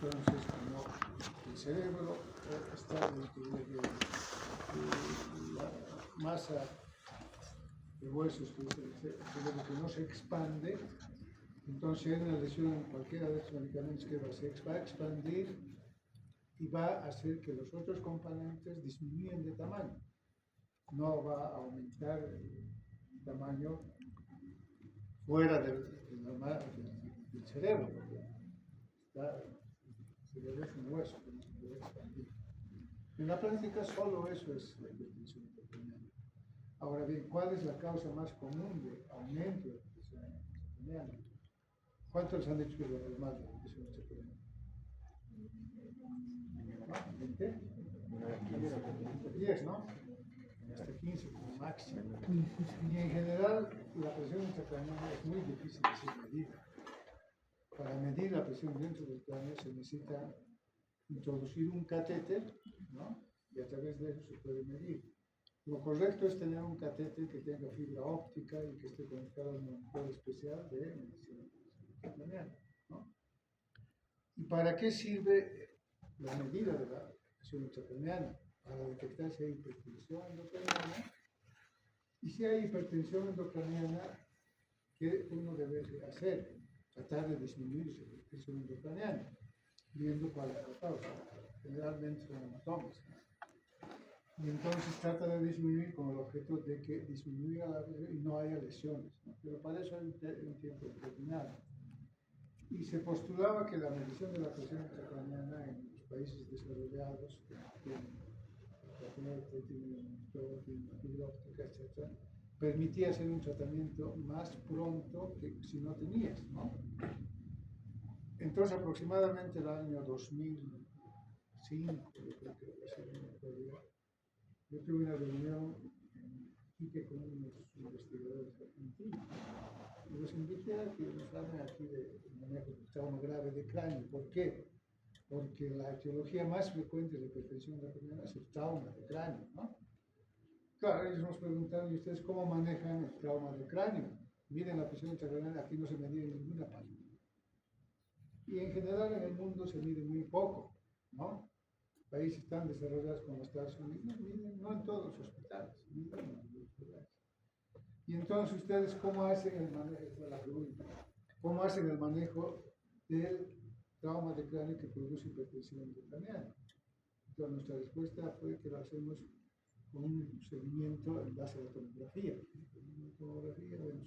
Entonces, como el cerebro está dentro de la masa de huesos que no se expande, entonces hay una lesión en cualquiera de estos medicamentos que va a expandir y va a hacer que los otros componentes disminuyan de tamaño. No va a aumentar el tamaño fuera del cerebro, porque el cerebro es un hueso que no se puede expandir. En la práctica solo eso es la hipertensión intracraniana. Ahora bien, ¿cuál es la causa más común de aumento de la presión intracraniana? ¿Cuántos les han dicho que es lo normal de la presión intracraniana? ¿20? 10, ¿no? Hasta 15 como máximo. Y en general, la presión intracraniana es muy difícil de ser medida. Para medir la presión dentro del cráneo se necesita introducir un catéter, ¿no? Y a través de eso se puede medir. Lo correcto es tener un catéter que tenga fibra óptica y que esté conectado a un monitor especial de medición intracraniana, ¿no? ¿Y para qué sirve la medida de la presión intracraniana? Para detectar si hay hipertensión endocraniana. Y si hay hipertensión endocraniana, ¿qué uno debe hacer? Tratar de disminuir esa presión endocraniana, viendo cuál es la causa. Generalmente son hematomas. Y entonces trata de disminuir con el objeto de que disminuya la presión y no haya lesiones, ¿no? Pero para eso hay un tiempo determinado. Y se postulaba que la medición de la presión intracraniana en los países desarrollados, que tienen fibra óptica, etc., permitía hacer un tratamiento más pronto que si no tenías, ¿no? Entonces, aproximadamente el año 2005, yo creo que yo tuve una reunión en Iquique con unos investigadores argentinos y los invité a que nos hablen aquí de manejo de trauma grave de cráneo. ¿Por qué? Porque la etiología más frecuente de la hipertensión intracraniana es el trauma de cráneo, ¿no? Claro, ellos nos preguntaron, ¿y ustedes cómo manejan el trauma de cráneo? Miren, la presión intracraniana aquí no se mide en ninguna parte. Y en general en el mundo se mide muy poco, ¿no? Países tan desarrollados como Estados Unidos miden, no en todos los hospitales, miden en algunos lugares. Y entonces ustedes, ¿cómo hacen el manejo? Esa es la pregunta. ¿Cómo hacen el manejo del trauma de cráneo que produce hipertensión intracraniana? Entonces nuestra respuesta fue que lo hacemos con un seguimiento en base a la tomografía. La tomografía, bueno,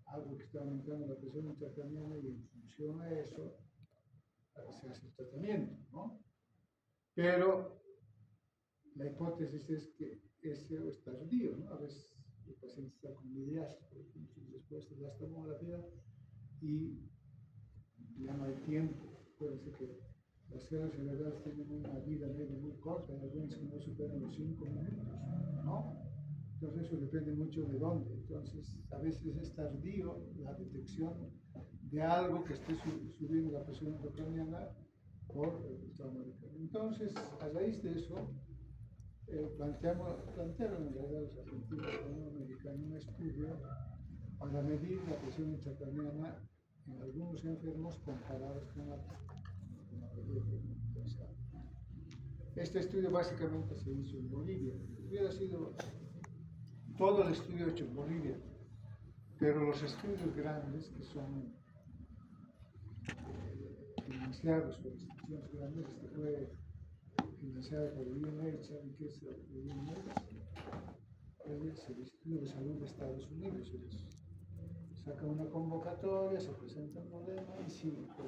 algo que está aumentando la presión intracraniana y en función a eso se hace el tratamiento, ¿no? Pero la hipótesis es que ese es tardío, ¿no? A veces el paciente está con ideas, por ejemplo, después de la tomografía y ya no hay tiempo. Puede ser que las células cerebrales tienen una vida media muy corta, hay algunas que no superan los 5 minutos, ¿no? Entonces eso depende mucho de dónde. Entonces a veces es tardío la detección de algo que esté subiendo la presión intracraniana por el trauma de cráneo. Entonces, a raíz de eso, plantearon en realidad los argentinos y los americanos un estudio para medir la presión intracraniana en algunos enfermos comparados con la presión. Este estudio básicamente se hizo en Bolivia. Hubiera sido todo el estudio hecho en Bolivia, pero los estudios grandes que son financiados por instituciones grandes, este fue financiado por el UNH, que es el UNH, es el Instituto de Salud de Estados Unidos. Ellos sacan una convocatoria, se presenta un problema y si por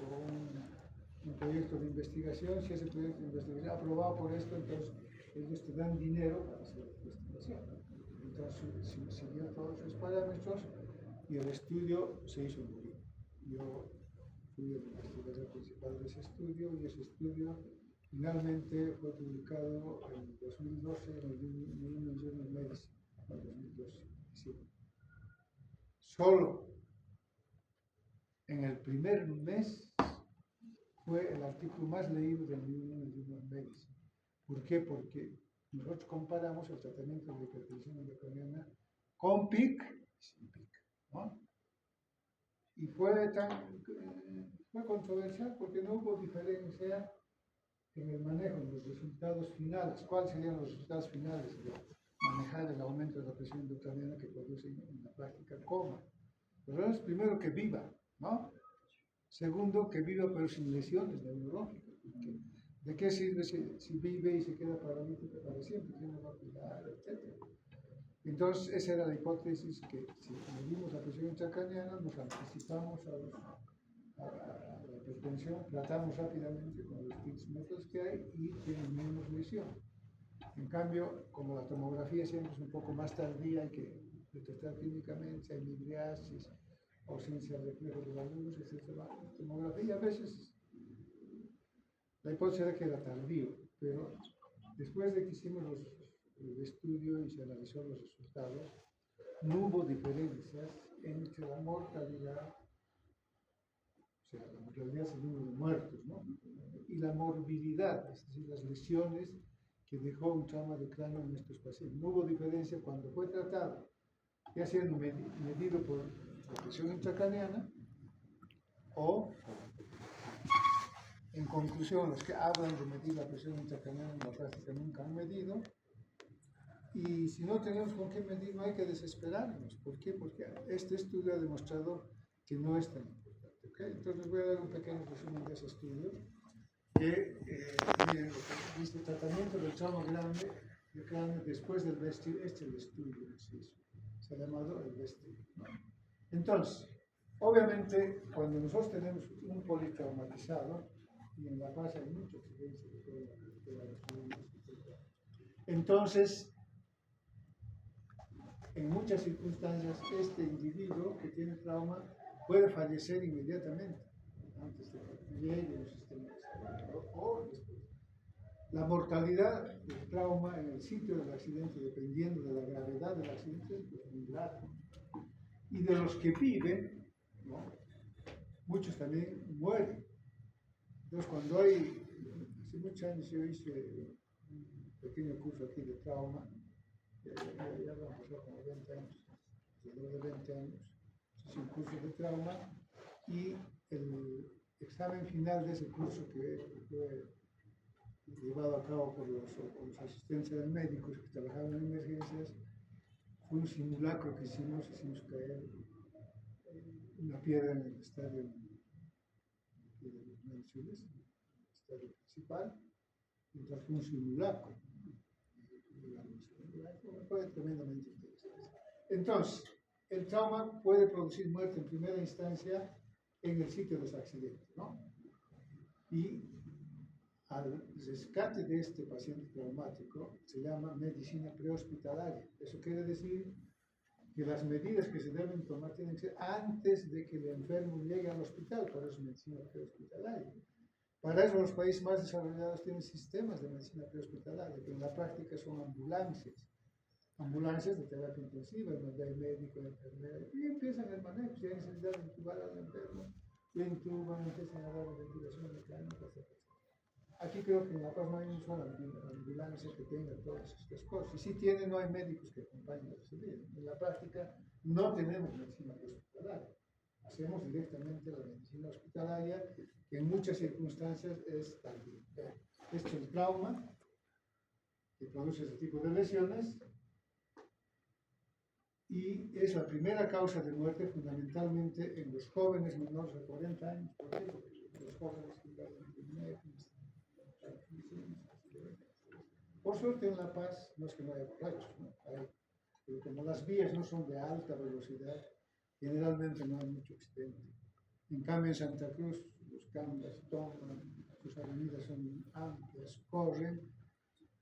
un proyecto de investigación, si ese proyecto de investigación aprobado por esto, entonces ellos te dan dinero para hacer la investigación. Entonces siguió todos esos parámetros y el estudio se hizo en Bolivia. Yo fui el investigador principal de ese estudio y ese estudio finalmente fue publicado en 2012 en el New England Journal of Medicine, en 2012. Sí. Solo en el primer mes fue el artículo más leído del New England Journal of Medicine. ¿Por qué? Porque nosotros comparamos el tratamiento de hipertensión endocraniana con PIC y sin PIC, ¿no? Y fue tan fue controversial porque no hubo diferencia en el manejo, en los resultados finales. ¿Cuáles serían los resultados finales de manejar el aumento de la presión intracraniana que produce en la práctica coma? Pues primero que viva, ¿no? Segundo, que viva pero sin lesiones neurológicas. ¿De qué sirve si vive y se queda paralítico para siempre? ¿Quién nos va a cuidar, etcétera? Entonces, esa era la hipótesis que si medimos la presión intracraniana, nos anticipamos a la hipertensión, tratamos rápidamente con los distintos métodos que hay y tiene menos lesión. En cambio, como la tomografía siempre es un poco más tardía, hay que detectar clínicamente si hay midriasis, ausencia de reflejo de la luz, etc. La tomografía a veces, la hipótesis era que era tardío, pero después de que hicimos el estudio y se analizó los resultados, no hubo diferencias entre la mortalidad, o sea, la mortalidad es el número de muertos, ¿no? Y la morbilidad, es decir, las lesiones que dejó un trauma de cráneo en estos pacientes. No hubo diferencia cuando fue tratado, ya siendo medido por la presión intracraniana o, en conclusión, los que hablan de medir la presión intracraniana en la práctica nunca han medido. Y si no tenemos con qué medir, no hay que desesperarnos. ¿Por qué? Porque este estudio ha demostrado que no es tan importante. ¿Okay? Entonces voy a dar un pequeño resumen de ese estudio. Que miren, lo que dice tratamiento del trauma grande de cráneo después del vestir. Este es el estudio, se ha llamado el vestir, ¿no? Entonces, obviamente, cuando nosotros tenemos un politraumatizado, y en La Paz hay mucha experiencia de toda la etc. Entonces, en muchas circunstancias, este individuo que tiene trauma puede fallecer inmediatamente, antes de que llegue el sistema de salud, o después. La mortalidad del trauma en el sitio del accidente, dependiendo de la gravedad del accidente, es muy grave. Y de los que viven, ¿no? Muchos también mueren. Entonces, cuando hace muchos años yo hice un pequeño curso aquí de trauma, ya lo han pasado como 20 años, alrededor de 20 años, hice un curso de trauma y el examen final de ese curso que fue llevado a cabo por los asistentes médicos que trabajaban en emergencias, fue un simulacro que hicimos caer una piedra en el estadio de los Naciones, el estadio principal, entonces fue un simulacro. Fue tremendamente interesante. Entonces, el trauma puede producir muerte en primera instancia en el sitio de los accidentes, ¿no? Y al rescate de este paciente traumático se llama medicina prehospitalaria. Eso quiere decir que las medidas que se deben tomar tienen que ser antes de que el enfermo llegue al hospital, por eso es medicina prehospitalaria. Para eso los países más desarrollados tienen sistemas de medicina prehospitalaria, que en la práctica son ambulancias de terapia intensiva, donde hay médico, enfermero, y empiezan el manejo. Si hay necesidad de intubar al enfermo, le intuban, empiezan a dar ventilación mecánica, etc. Aquí creo que en La Paz no hay una sola ambulancia que tenga todas estas cosas. Y si tiene, no hay médicos que acompañen a recibir. En la práctica no tenemos medicina hospitalaria. Hacemos directamente la medicina hospitalaria, que en muchas circunstancias es también. Esto es el trauma que produce ese tipo de lesiones y es la primera causa de muerte fundamentalmente en los jóvenes menores de 40 años. ¿Por qué? Porque los jóvenes que por suerte en La Paz no es que no haya borrachos, ¿no? Pero como las vías no son de alta velocidad, generalmente no hay mucho accidente. En cambio en Santa Cruz los cambas toman, sus avenidas son amplias, corren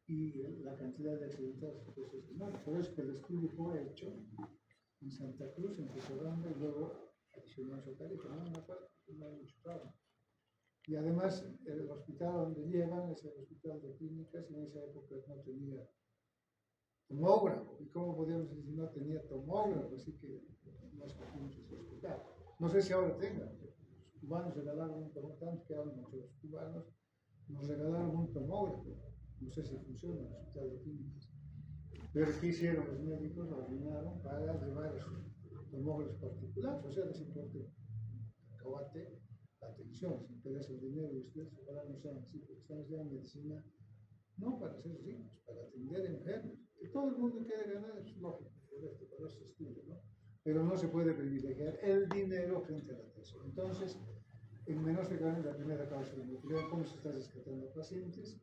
y la cantidad de accidentes pues, es enorme. Por eso que el estudio fue hecho en Santa Cruz, en Tesorando y luego adicionó a Sotarica, ¿no? En La Paz no hay mucho trabajo. Y además, el hospital donde llevan es el hospital de clínicas y en esa época no tenía tomógrafo. ¿Y cómo podíamos decir si no tenía tomógrafo? Así que no escogimos ese hospital. No sé si ahora tenga. Los cubanos regalaron un tomógrafo, tanto que hablan mucho los cubanos, nos regalaron un tomógrafo. No sé si funciona el hospital de clínicas. Pero ¿qué hicieron los médicos? Lo arruinaron para llevar sus tomógrafos particulares. O sea, les importa cacahuate atención, se interesa el dinero y ustedes ojalá no sean así, porque están estudiando medicina no para ser ricos, para atender enfermos. Que todo el mundo quiere ganar es lógico, correcto, para eso se estudia, ¿no? Pero no se puede privilegiar el dinero frente a la atención. Entonces, en menor frecuencia, la primera causa de muerte, vean cómo se está rescatando a pacientes.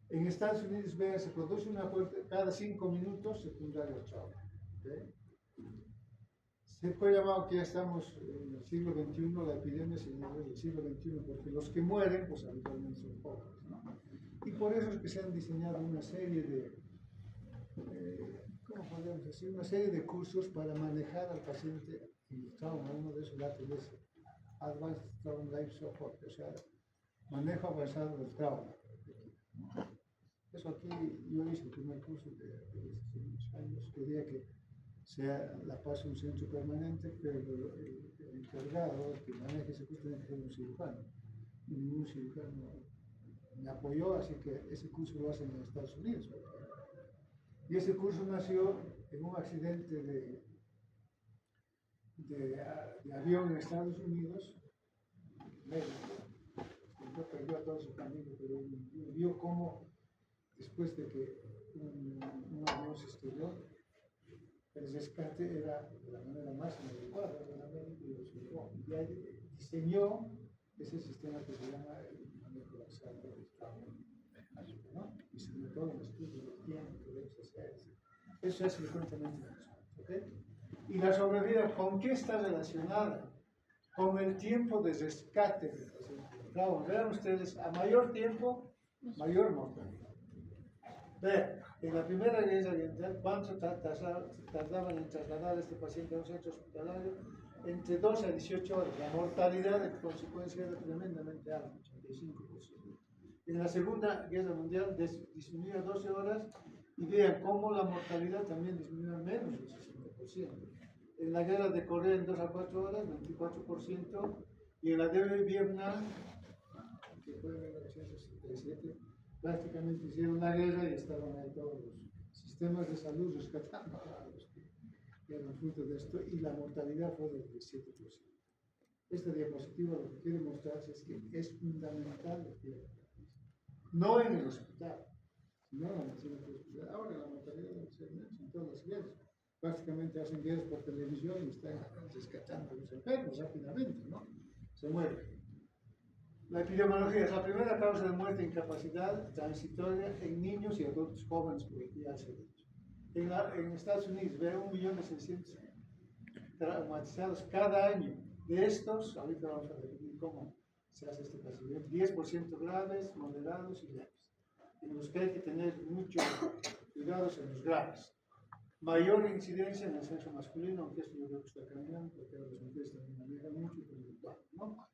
En Estados Unidos, vean, se produce una muerte cada 5 minutos secundaria al trauma. ¿Okay? Se fue llamado que ya estamos en el siglo XXI, la epidemia se llama del siglo XXI, porque los que mueren, pues habitualmente son pobres, ¿no? Y por eso es que se han diseñado una serie de, ¿cómo podríamos decir? Una serie de cursos para manejar al paciente en el trauma. Uno de esos datos es Advanced Trauma Life Support, o sea, manejo avanzado del trauma. Eso aquí yo hice el primer curso de hace unos años, quería que sea La Paz un centro permanente, pero el encargado, el que maneja ese curso, tiene que ser un cirujano. Y ningún cirujano me apoyó, así que ese curso lo hacen en Estados Unidos. Y ese curso nació en un accidente de avión en Estados Unidos. Médico perdió a todo su familia, pero vio cómo después de que un avión se estrelló, el rescate era de la manera más inadecuada, y ahí diseñó ese sistema que se llama el manejo avanzado del trauma, ¿no? Y sobre todo el estudio del tiempo que debes hacer. Eso es frecuentemente ¿okay? Y la sobrevida, ¿con qué está relacionada? Con el tiempo de rescate del paciente. Claro, vean ustedes, a mayor tiempo, mayor mortalidad. Vean, en la Primera Guerra Mundial, ¿cuánto tardaban en trasladar a este paciente a un centro hospitalario? Entre 12 a 18 horas. La mortalidad de consecuencia era tremendamente alta, 85%. En la Segunda Guerra Mundial disminuyó a 12 horas y vean cómo la mortalidad también disminuyó a menos del 60%. En la guerra de Corea en 2 a 4 horas, 24%, y en la de Vietnam, que fue en 1967, prácticamente hicieron la guerra y estaban ahí todos los sistemas de salud rescatando a los que eran fruto de esto, y la mortalidad fue del 17%. Esta diapositiva lo que quiere mostrarse es que es fundamental lo que no en el hospital, sino en la medicina hospital. Ahora la mortalidad debe ser menos en todas las guerras. Prácticamente hacen guerras por televisión y están rescatando a los enfermos rápidamente, ¿no? Se mueren. La epidemiología es la primera causa de muerte e incapacidad transitoria en niños y adultos jóvenes, porque ya se ha dicho. En Estados Unidos, ve 1.600.000 traumatizados cada año. De estos, ahorita vamos a definir cómo se hace este procedimiento, 10% graves, moderados y leves. En los que hay que tener mucho cuidados en los graves. Mayor incidencia en el sexo masculino, aunque esto yo creo que está cambiando, porque ahora las mujeres también manejan mucho, ¿no?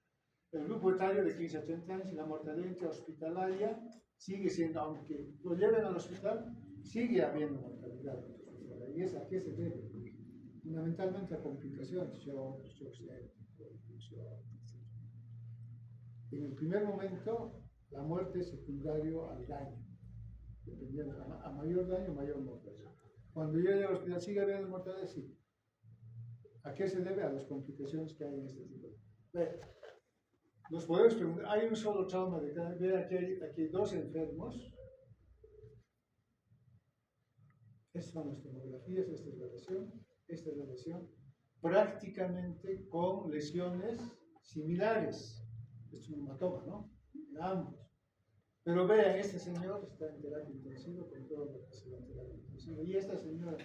El grupo etario de 15 a 30 años y la mortalidad intrahospitalaria sigue siendo, aunque lo lleven al hospital, sigue habiendo mortalidad intrahospitalaria. ¿Y es a qué se debe? Fundamentalmente a complicaciones, shock séptico, infección, etc. En el primer momento, la muerte es secundario al daño. Dependiendo, a mayor daño, mayor mortalidad. Cuando llegue al hospital, ¿sigue habiendo mortalidad? Sí. ¿A qué se debe? A las complicaciones que hay en este tipo de... Nos podemos preguntar, hay un solo trauma de cada. Vean, aquí hay 2 enfermos. Estas son las tomografías, esta es la lesión, prácticamente con lesiones similares. Esto es un hematoma, ¿no? En ambos. Pero vean, este señor está en terapia intensiva con todo lo que se da en terapia intensiva. Y esta señora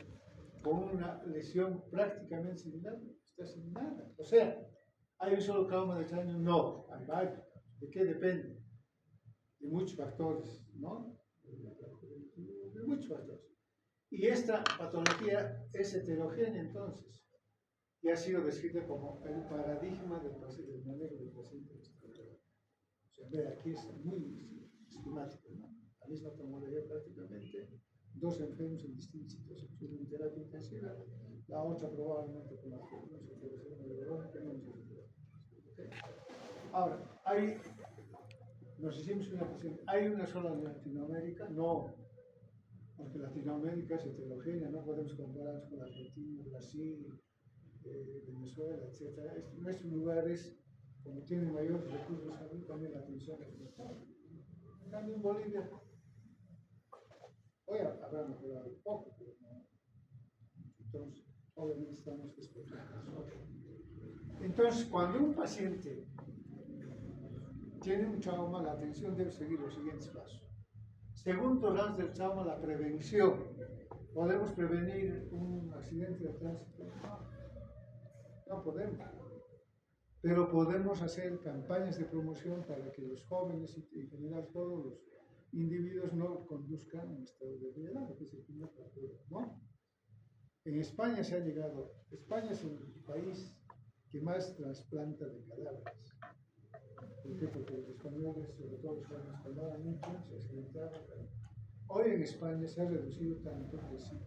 con una lesión prácticamente similar está sin nada. O sea, ¿hay un solo trauma de cráneo? No, hay varios. ¿De qué depende? De muchos factores, ¿no? De muchos factores. Y esta patología es heterogénea entonces, y ha sido descrita como el paradigma del manejo del paciente. O sea, ve, aquí es muy esquemático, ¿no? La misma tomografía prácticamente, 2 enfermos en distintas situaciones, uno en terapia intensiva, la otra probablemente con la Ahora, nos hicimos una cuestión, ¿hay una sola en Latinoamérica? No, porque Latinoamérica es heterogénea, no podemos compararnos con Argentina, Brasil, Venezuela, etc. Nuestros lugares como tienen mayores recursos de salud, también la atención es mejor. En cambio, en Bolivia, hoy habrá mejorado un poco, pero no. Entonces, obviamente estamos desprotegidos. Entonces, cuando un paciente tiene un trauma, la atención debe seguir los siguientes pasos. Segundo ras del trauma, la prevención. ¿Podemos prevenir un accidente de tránsito? No podemos. Pero podemos hacer campañas de promoción para que los jóvenes y en general todos los individuos no conduzcan en estado de ebriedad, que es el primer factor, ¿no? En España se ha llegado, España es el país que más trasplanta de cadáveres. ¿Por qué? Porque los españoles, sobre todo los jóvenes, andaban mucho, se accidentaban. Hoy en España se ha reducido tanto que si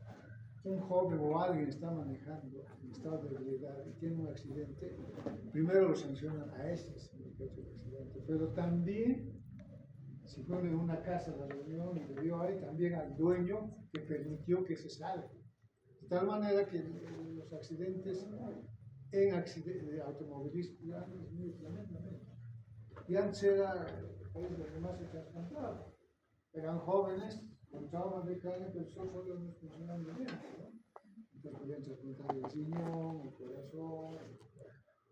un joven o alguien está manejando en estado de ebriedad y tiene un accidente, primero lo sancionan a ese señor que ha hecho el accidente, pero también, si fueron en una casa de reunión y bebió ahí, también al dueño que permitió que se salga. De tal manera que los accidentes en automovilistas ya disminuyen tremendamente. Y antes era el país donde más se trasplantaba. Eran jóvenes con traumas de cráneo, pero solo no funcionan muy bien, ¿no? Entonces podían trasplantar el riñón, el corazón.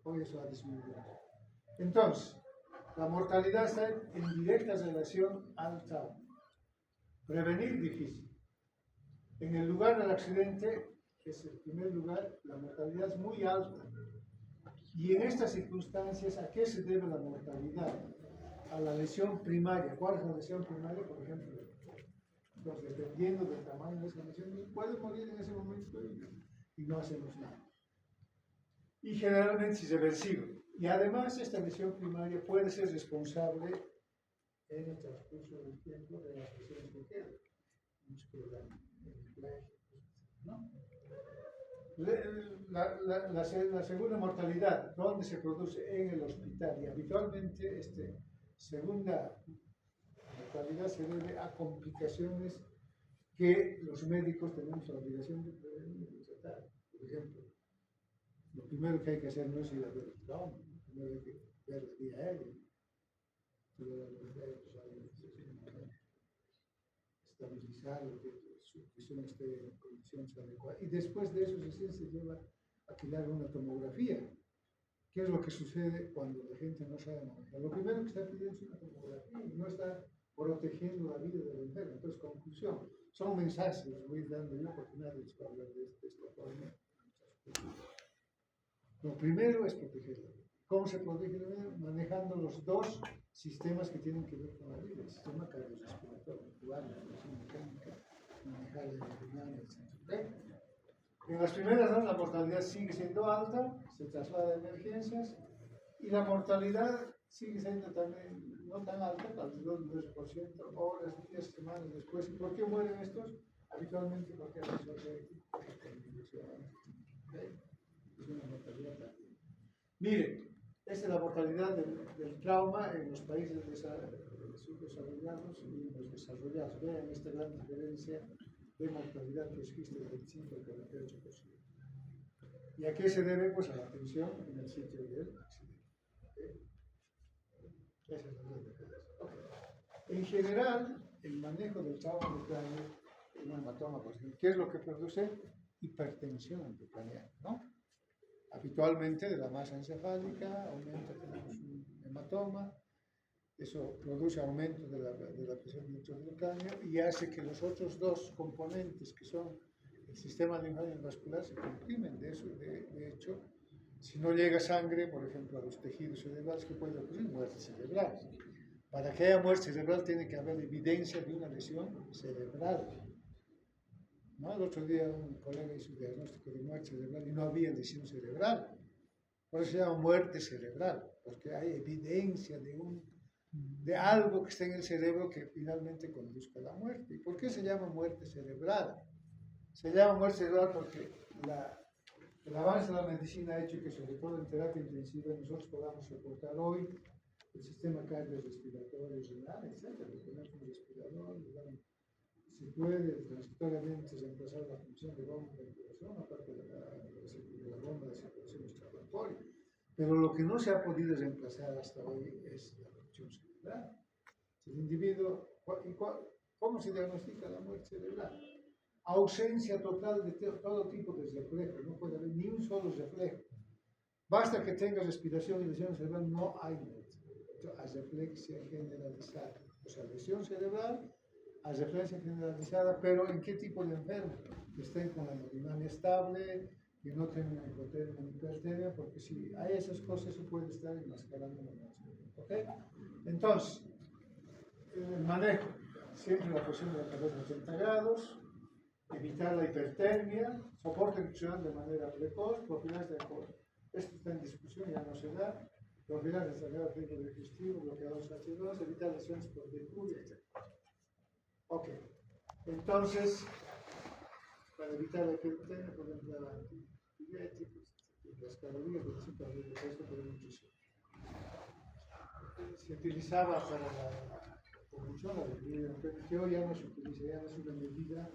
Hoy eso ha disminuido. Entonces, la mortalidad está en directa relación al trauma. Prevenir difícil. En el lugar del accidente, que es el primer lugar, la mortalidad es muy alta. Y en estas circunstancias, ¿a qué se debe la mortalidad? A la lesión primaria. ¿Cuál es la lesión primaria? Por ejemplo, entonces, dependiendo del tamaño de esa lesión, puede morir en ese momento y no hacemos nada. Y generalmente es irreversible. Y además, esta lesión primaria puede ser responsable en el transcurso del tiempo de las lesiones que quedan. ¿No? La segunda mortalidad, ¿dónde se produce? En el hospital. Y habitualmente esta segunda mortalidad se debe a complicaciones que los médicos tenemos la obligación de prevenir y tratar. Por ejemplo, lo primero que hay que hacer no es ir a ver el trauma, primero hay que ver la vía aérea. Estabilizar, que su presión esté en condiciones adecuadas. Y después de eso recién se lleva a crear una tomografía. ¿Qué es lo que sucede cuando la gente no sabe manejar? Lo primero que está pidiendo es una tomografía y no está protegiendo la vida del enfermo. Entonces, conclusión, son mensajes que les voy dando yo porque nadie les va a hablar de esta forma. Lo primero es proteger la vida. ¿Cómo se protege la vida? Manejando los dos sistemas que tienen que ver con la vida: el sistema cardiorrespiratorio, actuar, la presión mecánica, manejar la hemodinamia, etc. En las primeras dos la mortalidad sigue siendo alta, se traslada a emergencias, y la mortalidad sigue siendo también no tan alta, alrededor del 2%, horas, días, semanas después. ¿Y por qué mueren estos? Habitualmente porque hay es una mortalidad también. Miren, esta es la mortalidad del trauma en los países subdesarrollados y en los desarrollados. Vean esta gran diferencia de mortalidad que existe del 25 al 48%. ¿Y a qué se debe? Pues a la atención en el sitio del accidente. ¿Okay? Esa es la gran diferencia. Okay. En general, el manejo del trauma de cráneo, un hematoma, por ejemplo, ¿qué es lo que produce? Hipertensión intracraneal, ¿no? Habitualmente de la masa encefálica aumenta, tenemos un hematoma, eso produce aumento de la presión dentro del cráneo y hace que los otros dos componentes, que son el sistema linfático y vascular, se comprimen. De hecho, si no llega sangre, por ejemplo, a los tejidos cerebrales, ¿qué puede ocurrir? Muerte cerebral. Para que haya muerte cerebral tiene que haber evidencia de una lesión cerebral. ¿No? El otro día un colega hizo un diagnóstico de muerte cerebral y no había lesión cerebral. Por eso se llama muerte cerebral, porque hay evidencia de algo que está en el cerebro que finalmente conduzca a la muerte. ¿Y por qué se llama muerte cerebral? Se llama muerte cerebral porque el avance de la medicina ha hecho que, sobre todo en terapia intensiva, nosotros podamos soportar hoy el sistema cardiorrespiratorio, renal, etc. Tenemos un respirador, digamos, se puede transitoriamente reemplazar la función de bomba de ventilación, aparte de la bomba de circulación extrarrespiratoria. Pero lo que no se ha podido reemplazar hasta hoy es la función cerebral. El individuo, ¿cómo se diagnostica la muerte cerebral? Ausencia total de todo tipo de reflejo, no puede haber ni un solo reflejo. Basta que tenga respiración y lesión cerebral, no hay muerte. A reflexia generalizada. O sea, lesión cerebral, a reflexia generalizada, pero ¿en qué tipo de enfermo? Que estén con la hemodinamia estable, que no tengan hipotermia ni hipertermia, porque si hay esas cosas se puede estar enmascarando la muerte. ¿Ok? Entonces, el manejo, siempre la posición de la cabeza a 80 grados, evitar la hipertermia, soporte nutricional de manera precoz, profilaxis de alcohol. Esto está en discusión, ya no se da. Profilaxis de sangrado clínico digestivo, bloqueadores H2, evitar lesiones por decuria, etc. Ok. Entonces, para evitar la hipertermia, podemos dar antibióticos, las calorías de 5 de peso por nutrición. Se utilizaba para la convulsión, la debilidad, que hoy ya no se utiliza, ya no es una medida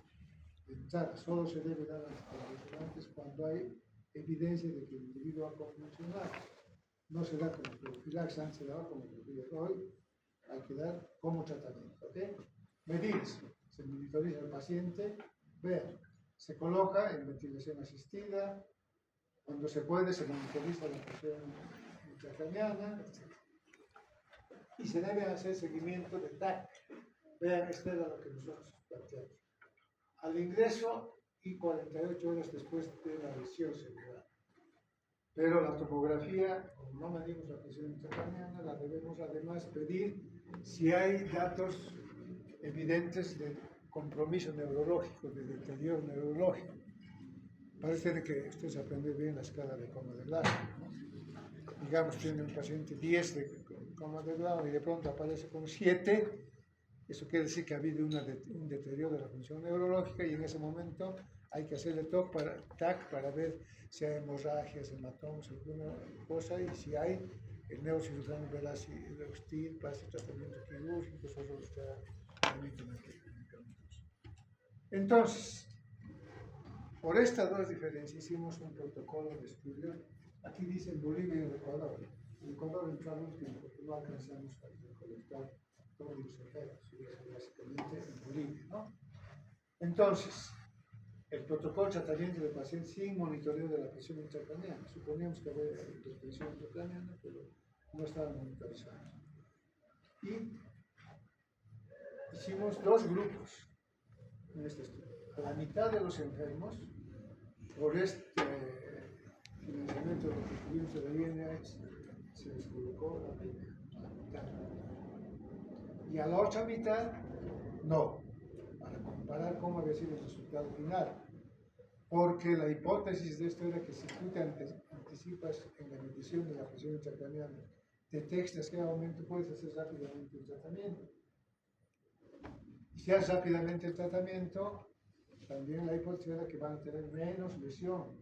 pensada, solo se debe dar anticonvulsivantes cuando hay evidencia de que el individuo ha convulsionado. No se da como profilaxis, antes se daba como profilaxis. Hoy hay que dar como tratamiento. ¿Okay? Medidas. Se monitoriza al paciente, ver, se coloca en ventilación asistida, cuando se puede se monitoriza la presión intracraniana, etc. Y se debe hacer seguimiento de TAC. Vean, esto era lo que nosotros planteamos. Al ingreso y 48 horas después de la lesión cerebral. Pero la tomografía, como no medimos la presión intracraniana, la debemos además pedir si hay datos evidentes de compromiso neurológico, de deterioro neurológico. Parece que usted se aprende bien la escala de coma de Glasgow, ¿no? Digamos, tiene un paciente 10 de coma de Glasgow y de pronto aparece con 7. Eso quiere decir que ha habido un deterioro de la función neurológica y en ese momento hay que hacerle TAC para ver si hay hemorragias, hematomas, alguna cosa, y si hay, el neurocirujano verá si el Eustil para ese tratamiento quirúrgico, solo está permiten aquí medicamentos. Entonces, por estas dos diferencias hicimos un protocolo de estudio. Aquí dice Bolivia y Ecuador. En Ecuador entró al último porque no alcanzamos a recolectar todos los efectos, básicamente en Bolivia, ¿no? Entonces, el protocolo de tratamiento de pacientes sin monitoreo de la presión intracraniana. Suponíamos que había hipertensión intracraniana, pero no estaba monitorizado. Y hicimos dos grupos en este estudio. A la mitad de los enfermos, por este financiamiento de los estudios de la INH, se les colocó la PIC, a la mitad. Y a la otra mitad, no, para comparar cómo había sido el resultado final. Porque la hipótesis de esto era que si tú te anticipas en la medición de la presión intracraniana, detectas qué aumento, puedes hacer rápidamente el tratamiento. Y si haces rápidamente el tratamiento, también la hipótesis era que van a tener menos lesión,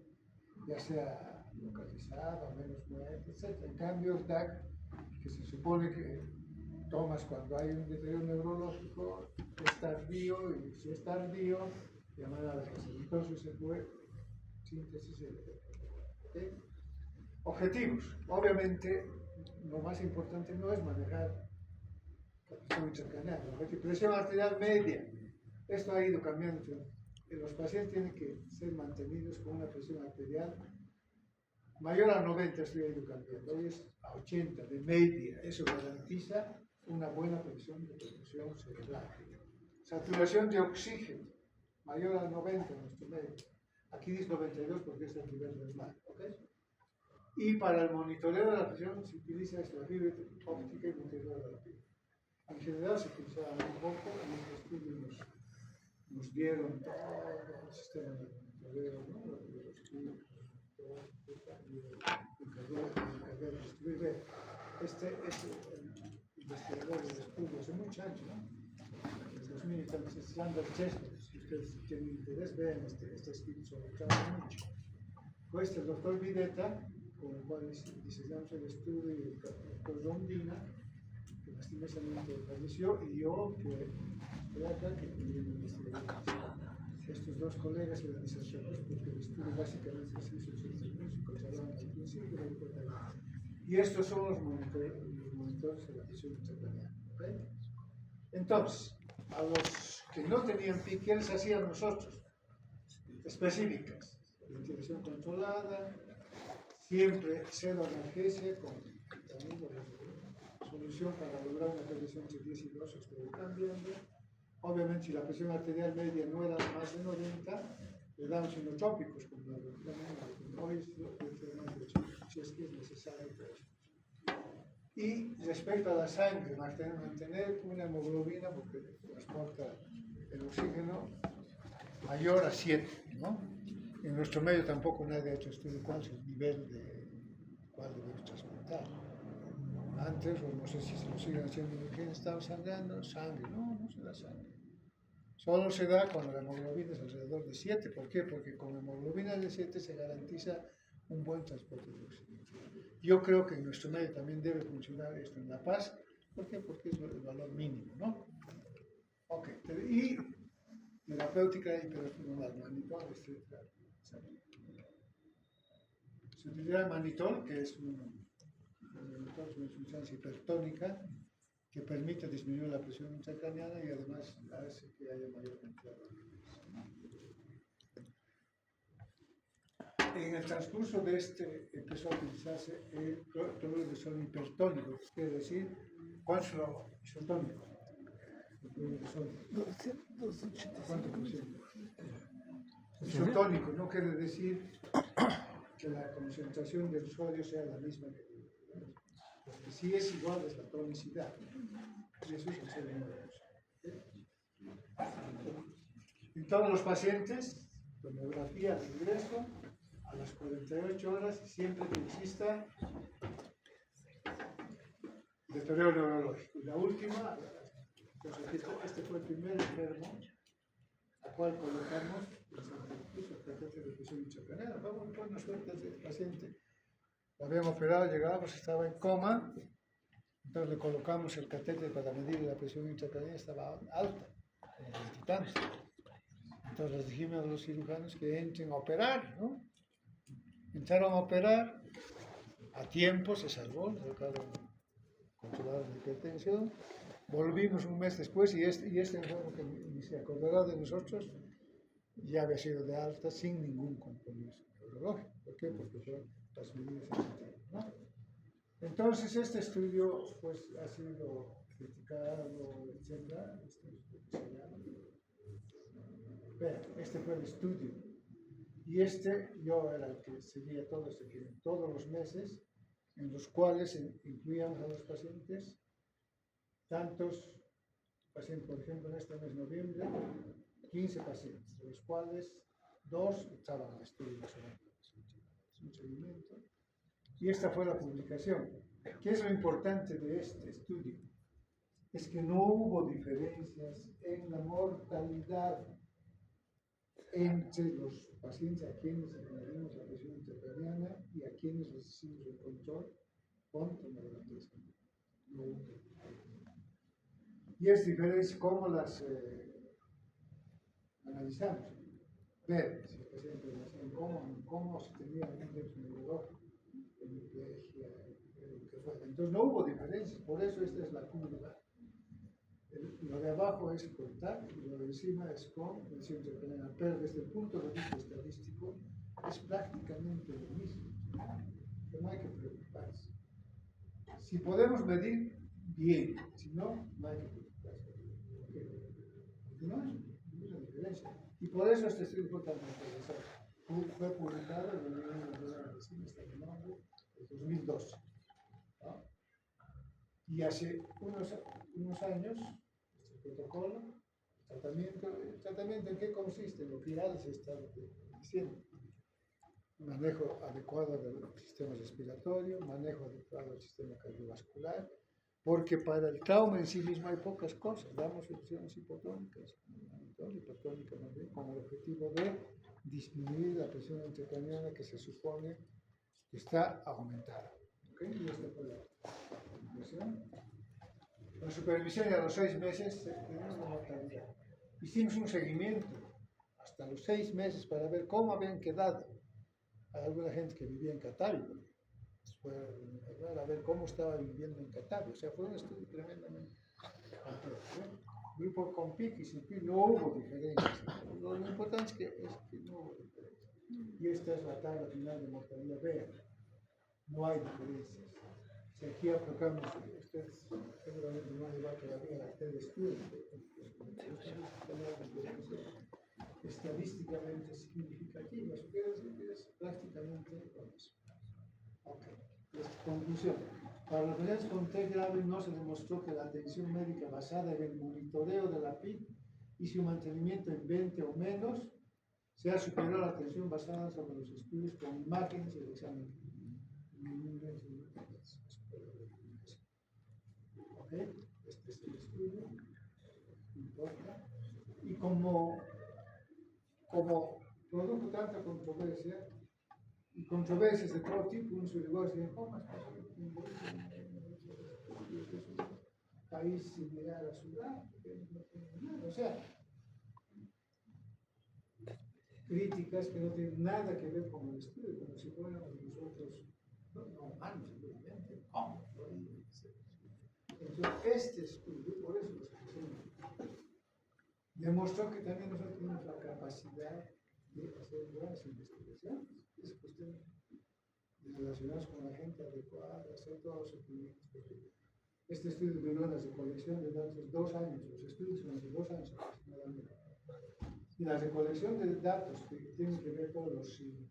ya sea localizada, menos muerte, etc. En cambio, el TAC, que se supone que tomas cuando hay un deterioro neurológico, es tardío, y si es tardío, de manera de entonces se puede síntesis de ¿okay? Objetivos. Obviamente, lo más importante no es manejar la presión intracraniana, la presión arterial media. Esto ha ido cambiando. Los pacientes tienen que ser mantenidos con una presión arterial mayor a 90, esto ha ido cambiando. Hoy es a 80 de media. Eso garantiza una buena presión de perfusión cerebral. Saturación de oxígeno mayor a 90 en nuestro medio. Aquí dice 92 porque es el nivel del mar. ¿Okay? Y para el monitoreo de la presión se utiliza la fibra óptica y monitoreo de la fibra. En general se utilizaba un poco, en este estudio nos dieron todo el sistema de monitoreo, ¿no? Los estudios, este investigador del estudio hace muchos años, ¿no? En 2000 también se llama Chester. Si ustedes tienen interés, vean este escrito sobre el caso mucho. Pues el doctor Videta, con el cual diseñamos el estudio, y el doctor Rondina, que lastimosamente falleció, y yo, que estoy acá, que también investigué. estos dos colegas eran insatisfechos porque el estudio básicamente se hizo científico, se hablaban al principio de la. Y estos son los monitores de la presión intracraniana. ¿Okay? Entonces, a los que no tenían PIC, ¿qué les hacían nosotros? Específicas. Ventilación controlada, siempre cero analgesia con solución para lograr una presión entre 10 y 12 estoy cambiando. Obviamente, si la presión arterial media no era más de 90, le damos inotrópicos como la si es que es necesario. Y respecto a la sangre, mantener una hemoglobina porque transporta el oxígeno mayor a 7, ¿no? En nuestro medio tampoco nadie ha hecho estudio cuál es el nivel de cuál debemos transportar. Antes, o no sé si se lo siguen haciendo, ¿quién estaba sangrando? Sangre, no se da sangre. Solo se da cuando la hemoglobina es alrededor de 7. ¿Por qué? Porque con hemoglobina de 7 se garantiza un buen transporte de oxígeno. Yo creo que en nuestro medio también debe funcionar esto en La Paz. ¿Por qué? Porque es el valor mínimo, ¿no? Ok. Y terapéutica hiperfenomenal, manitol, etc. Se utiliza el manitol, que es una sustancia hipertónica que permite disminuir la presión intracraniana y además hace que haya mayor cantidad de oxígeno. En el transcurso de este empezó a utilizarse el cloruro de sodio hipertónico, quiere decir, ¿cuánto es lo isotónico? El cloruro de sodio. ¿Cuánto por ciento? Isotónico no quiere decir que la concentración del sodio sea la misma que porque si es igual es la tonicidad. Y eso es el ser humano. En todos los pacientes, tomografía de ingreso a las 48 horas y siempre que exista deterioro neurológico. Y la última, entonces este fue el primer enfermo al cual colocamos el catéter de presión intracraniana. Vamos a buena suerte del paciente. Lo habían operado, llegábamos, estaba en coma, entonces le colocamos el catéter para medir la presión intracraniana, estaba alta, como 20 y tantos. Entonces les dijimos a los cirujanos que entren a operar, ¿no? Entraron a operar, a tiempo se salvó, le sacaron controlaron la hipertensión, volvimos un mes después y este enfermo que ni se acordará de nosotros ya había sido de alta sin ningún compromiso neurológico. ¿Por qué? Porque fueron las medidas efectivas, ¿no? Entonces este estudio pues ha sido criticado, etc. Este fue el estudio y yo era el que seguía todo este tiempo, todos los meses en los cuales incluíamos a los pacientes, tantos pacientes, por ejemplo en este mes de noviembre 15 pacientes, de los cuales 2 estaban en el estudio nacional. Es un seguimiento. Y esta fue la publicación. ¿Qué es lo importante de este estudio? Es que no hubo diferencias en la mortalidad entre los pacientes a quienes añadimos la presión intracraniana y a quienes les hicimos el control con tomografía. No hubo. Y es diferente cómo las analizamos. Ver si el paciente nació cómo se tenía un indexo neurológico, hemiplegia, lo que fuera. Entonces no hubo diferencias, por eso esta es la curva. Lo de abajo es con TAC y lo de encima es con presión intracraniana, pero desde el punto de vista estadístico es prácticamente lo mismo. No hay que preocuparse. Si podemos medir, bien, si no, no hay que preocuparse. Porque no hay ninguna diferencia. Y por eso este estudio fue tan interesante. Fue publicado en el New England Medicine en 2012. ¿No? Y hace unos años, este protocolo, el tratamiento ¿en qué consiste? Lo que ya les he estado diciendo. Manejo adecuado del sistema respiratorio, manejo adecuado del sistema cardiovascular, porque para el trauma en sí mismo hay pocas cosas. Damos soluciones hipotónicas, hipertónicas también, con el objetivo de disminuir la presión intracraniana que se supone que está aumentada. ¿Okay? Y esta fue la conclusión. La supervisión a los 6 meses tenemos la mortalidad. Hicimos un seguimiento hasta los 6 meses para ver cómo habían quedado. Hay alguna gente que vivía en Catavi, fue a ver cómo estaba viviendo en Catavi. O sea, fue un estudio tremendamente complejo, ¿eh? Grupo con PIC y sin PIC no hubo diferencias. Lo importante es que no hubo diferencias. Y esta es la tabla final de mortalidad. Vean, no hay diferencias. Si aquí aplicamos, ustedes seguramente no les va a quedar bien a ustedes estudios, estadísticamente significativas, pero es prácticamente lo mismo. Okay. Conclusión. Para los pacientes con TEC grave no se demostró que la atención médica basada en el monitoreo de la PIC y su mantenimiento en 20 o menos sea superior a la atención basada sobre los estudios con imágenes y el examen. ¿Okay? Este es el estudio. Y como produjo tanta controversia, y controversias de todo tipo, uno se llegó a decir, ¿cómo es un país similar a Sudán? O sea, críticas que no tienen nada que ver con el estudio, como si fuéramos nosotros, no humanos, evidentemente. ¿Cómo? Entonces, este estudio, por eso los hacemos, demostró que también nosotros tenemos la capacidad de hacer buenas investigaciones. Es cuestión de relacionarnos con la gente adecuada, hacer todos los estudios. Este estudio duró la recolección de datos 2 años, los estudios son de 2 años aproximadamente. Y la recolección de datos que tienen que ver todos los signos,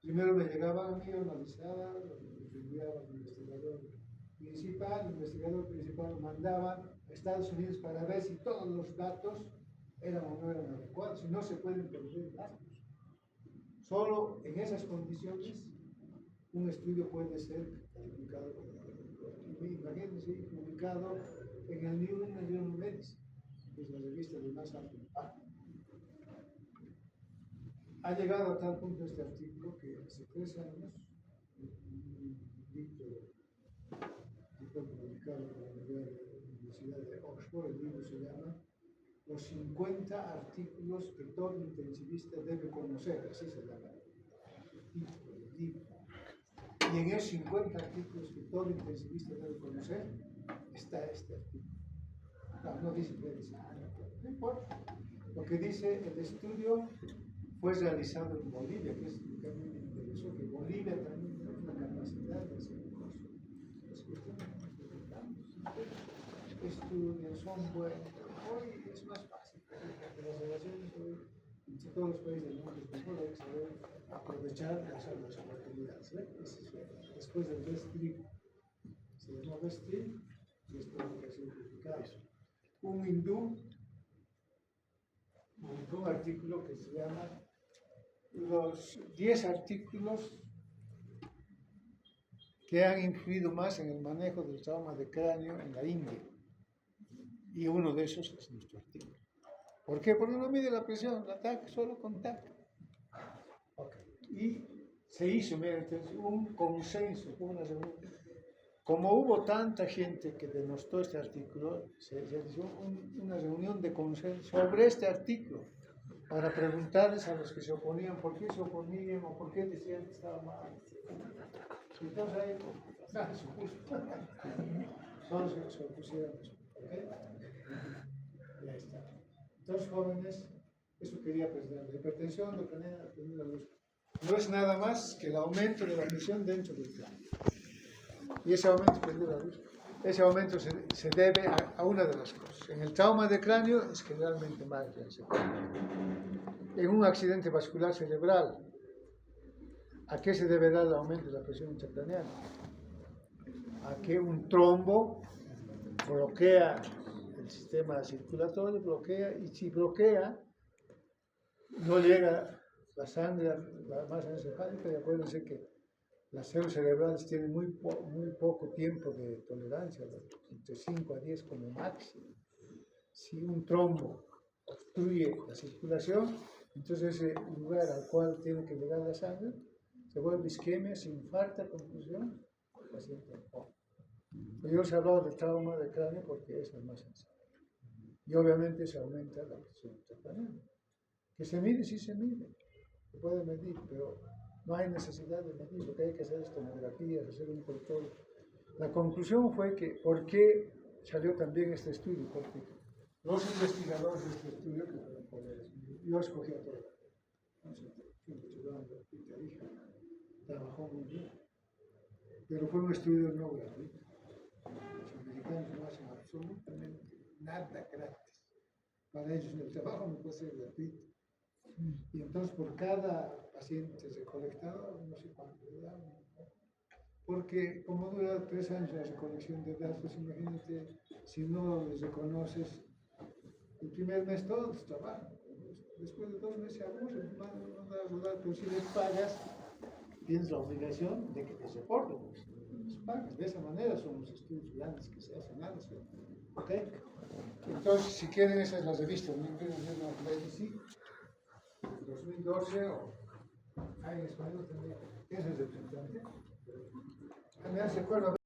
primero me llegaban a mí, analizaba, lo enviaba al investigador principal, el investigador principal lo mandaba a Estados Unidos para ver si todos los datos eran o no eran adecuados, si no se pueden perder datos. Solo en esas condiciones un estudio puede ser calificado, imagínense, publicado en el New England Journal of Medicine, que es la revista de más alto impacto. Ha llegado a tal punto este artículo que hace 3 años, un libro publicado por la Universidad de Oxford, el libro se llama Los 50 artículos que todo intensivista debe conocer, así se llama el libro. Y en esos 50 artículos que todo intensivista debe conocer, está este artículo. No dice, no importa. Lo que dice el estudio fue realizado en Bolivia, que es lo que a mí me interesó, que Bolivia también tiene una capacidad de hacer cosas. Las cuestiones que nos dedicamos, estudios son buenos. Hoy es más fácil, porque las relaciones hoy entre todos los países del mundo es mejor, hay que saber aprovechar las oportunidades. Después del Restri, se llamó Restri, y esto es lo que ha sido publicado. Un hindú publicó un artículo que se llama los 10 artículos que han influido más en el manejo del trauma de cráneo en la India. Y uno de esos es nuestro artículo. ¿Por qué? Porque no mide la presión, la TAC solo con TAC. Okay. Y se hizo, miren, un consenso, una reunión. Como hubo tanta gente que denostó este artículo, se hizo una reunión de consenso sobre este artículo para preguntarles a los que se oponían por qué se oponían o por qué decían que estaba mal. Entonces ahí, nada, se opuso. Todos se opusieron. ¿Okay? Ya está. Entonces, jóvenes, eso quería presentar. La hipertensión, lo que la luz. No es nada más que el aumento de la presión dentro del cráneo. Y ese aumento, ese aumento se debe a una de las cosas. En el trauma de cráneo es generalmente más grande. En un accidente vascular cerebral, ¿a qué se deberá el aumento de la presión intracraneal? A que un trombo bloquea el sistema circulatorio, y si bloquea, no llega la sangre a la masa encefálica, y acuérdense que las células cerebrales tienen muy poco tiempo de tolerancia, entre 5 a 10 como máximo. Si un trombo obstruye la circulación, entonces ese lugar al cual tiene que llegar la sangre se vuelve isquemia, se infarta, confusión, el paciente muere. Yo os he hablado de trauma de cráneo porque es el más sencillo. Y obviamente se aumenta la presión intracraneal. Que se mide, sí se mide. Se puede medir, pero no hay necesidad de medir. Lo que hay que hacer es tomografías, hacer un control. La conclusión fue que, ¿por qué salió también este estudio? Porque los investigadores de este estudio, que fueron colegas, yo escogí a todos. Trabajó muy bien. Pero fue un estudio no gratuito. Los americanos no hacen absolutamente nada gratis. Para ellos el trabajo no puede ser gratuito. Y entonces por cada paciente recolectado, no sé cuánto le dan. Porque como dura 3 años la recolección de datos, imagínate, si no les reconoces, el primer mes todos trabajan. Después de 2 meses se aburren, no da resultado, pero si les pagas, tienes la obligación de que te reporten. Les pagas. De esa manera son los estudios grandes que se hacen antes. ¿Ok? Entonces, si quieren, esa es la revista New England Journal of Medicine, 2012, o hay en español también. ¿Quién es el representante? Me hace acuerdo.